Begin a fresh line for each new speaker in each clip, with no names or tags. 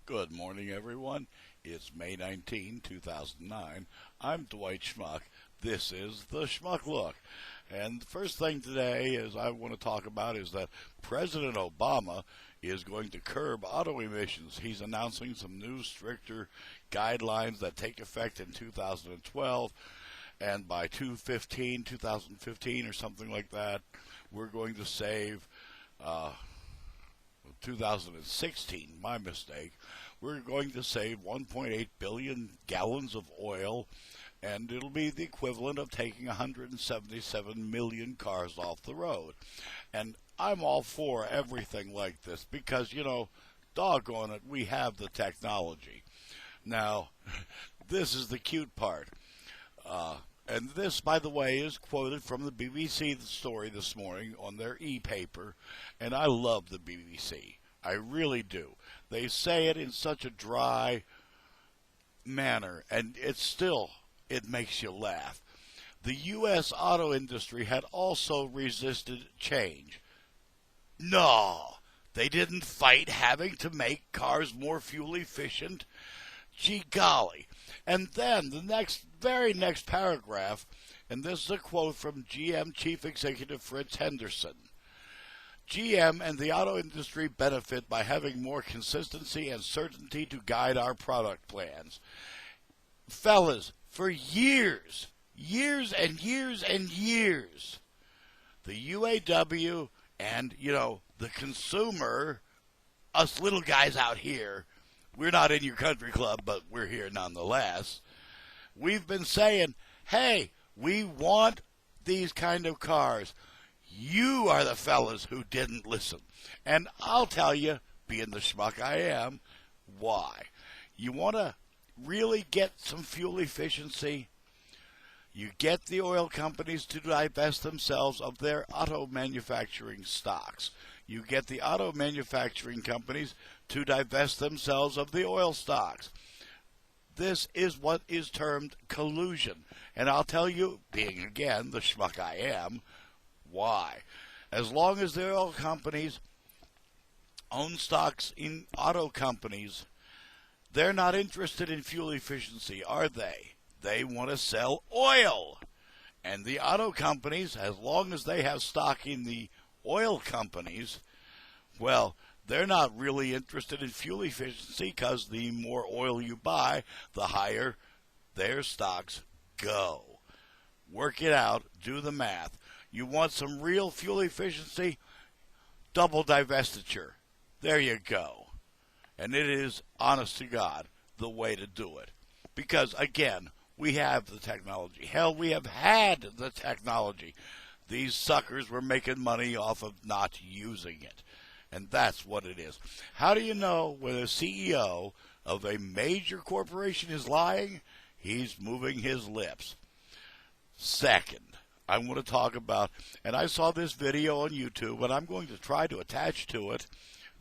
Good morning, everyone. It's May 19, 2009. I'm Dwight Schmuck. This is the Schmuck Look. And the first thing today is I want to talk about is that President Obama is going to curb auto emissions. He's announcing some new stricter guidelines that take effect in 2012. And by 2015 or something like that, we're going to save 2016, my mistake, we're going to save 1.8 billion gallons of oil, and it'll be the equivalent of taking 177 million cars off the road. And I'm all for everything like this because, doggone it, we have the technology. Now, this is the cute part. And this, by the way, is quoted from the BBC story this morning on their e-paper, and I love the BBC. I really do. They say it in such a dry manner, and it makes you laugh. The U.S. auto industry had also resisted change. No, they didn't fight having to make cars more fuel efficient. Gee golly. And then the very next paragraph, and this is a quote from GM Chief Executive Fritz Henderson. GM and the auto industry benefit by having more consistency and certainty to guide our product plans. Fellas, for years and years, the UAW and, the consumer, us little guys out here, we're not in your country club, but we're here nonetheless. We've been saying, hey, we want these kind of cars. You are the fellas who didn't listen. And I'll tell you, being the schmuck I am, why. You want to really get some fuel efficiency? You get the oil companies to divest themselves of their auto manufacturing stocks. You get the auto manufacturing companies to divest themselves of the oil stocks. This is what is termed collusion. And I'll tell you, being again the schmuck I am, why. As long as the oil companies own stocks in auto companies, they're not interested in fuel efficiency, are they? They want to sell oil. And the auto companies, as long as they have stock in the oil companies, well, they're not really interested in fuel efficiency because the more oil you buy, the higher their stocks go. Work it out. Do the math. You want some real fuel efficiency? Double divestiture. There you go. And it is, honest to God, the way to do it. Because, again, we have the technology. Hell, we have had the technology. These suckers were making money off of not using it. And that's what it is. How do you know when a CEO of a major corporation is lying? He's moving his lips. Second, I want to talk about, and I saw this video on YouTube, and I'm going to try to attach to it.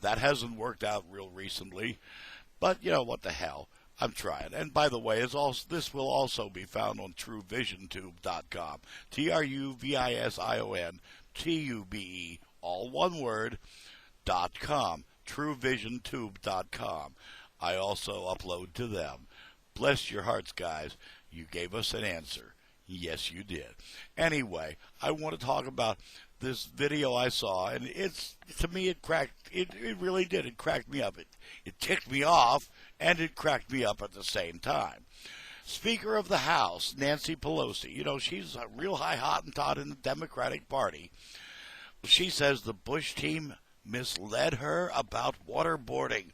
That hasn't worked out real recently. But, what the hell. I'm trying. And by the way, this will also be found on TrueVisionTube.com. TrueVision, all one word, .com. TrueVisionTube.com. I also upload to them. Bless your hearts, guys. You gave us an answer. Yes, you did. Anyway, I want to talk about this video I saw, and to me it really did. It cracked me up. It ticked me off, and it cracked me up at the same time. Speaker of the House, Nancy Pelosi, she's a real high hottentot in the Democratic Party. She says the Bush team misled her about waterboarding.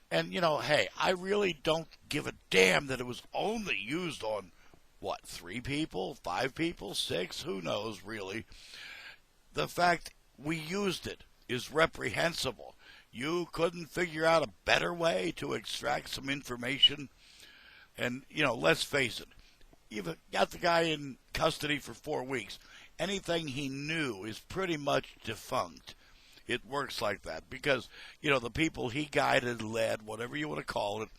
And, hey, I really don't give a damn that it was only used on, 3 people, 5 people, 6, who knows, really. The fact we used it is reprehensible. You couldn't figure out a better way to extract some information. And, let's face it, you've got the guy in custody for 4 weeks. Anything he knew is pretty much defunct. It works like that because, the people he guided, led, whatever you want to call it,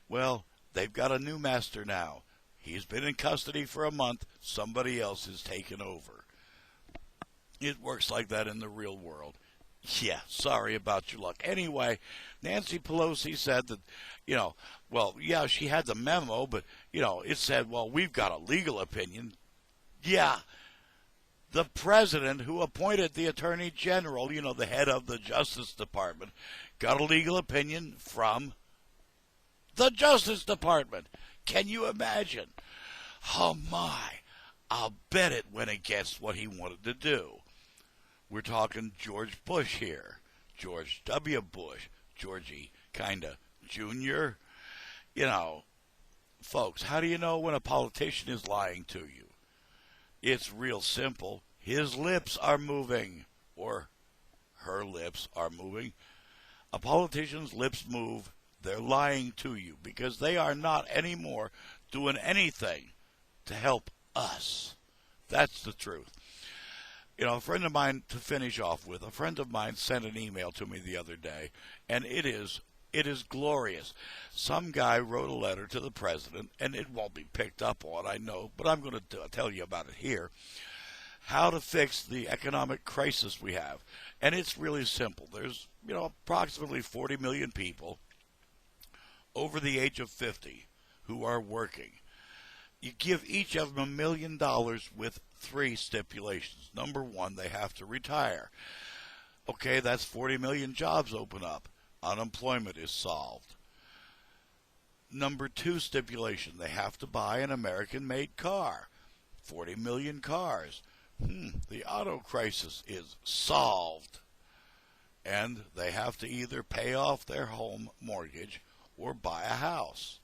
well, they've got a new master now. He's been in custody for a month. Somebody else has taken over. It works like that in the real world. Yeah, sorry about your luck. Anyway, Nancy Pelosi said that, well, yeah, she had the memo, but, it said, well, we've got a legal opinion. Yeah, the president who appointed the attorney general, the head of the Justice Department, got a legal opinion from the Justice Department. Can you imagine? Oh, my. I'll bet it went against what he wanted to do. We're talking George Bush here. George W. Bush. Georgie kinda Jr. Folks, how do you know when a politician is lying to you? It's real simple. His lips are moving, or her lips are moving. A politician's lips move. They're lying to you because they are not anymore doing anything to help us. That's the truth. A friend of mine, to finish off with, a friend of mine sent an email to me the other day, and it is glorious. Some guy wrote a letter to the president, and it won't be picked up on, I know, but I'm going to tell you about it here. How to fix the economic crisis we have. And it's really simple. There's, approximately 40 million people over the age of 50 who are working. You give each of them $1 million with 3 stipulations. Number 1, they have to retire. Okay, that's 40 million jobs open up. Unemployment is solved. Number 2 stipulation, they have to buy an American-made car. 40 million cars. The auto crisis is solved. And they have to either pay off their home mortgage or buy a house.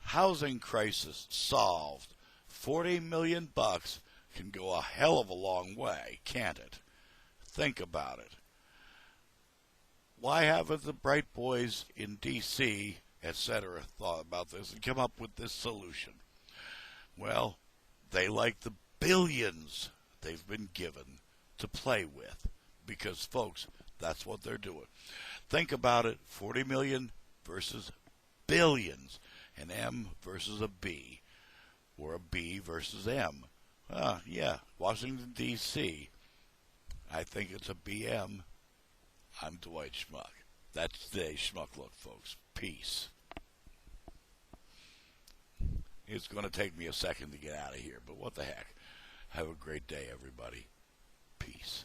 Housing crisis solved. 40 million bucks can go a hell of a long way, can't it? Think about it. Why haven't the bright boys in D.C., etc., thought about this and come up with this solution? Well, they like the billions they've been given to play with because, folks, that's what they're doing. Think about it, 40 million versus billions. An M versus a B, or a B versus M. Yeah, Washington, D.C. I think it's a BM. I'm Dwight Schmuck. That's today's Schmuck Look, folks. Peace. It's going to take me a second to get out of here, but what the heck. Have a great day, everybody. Peace.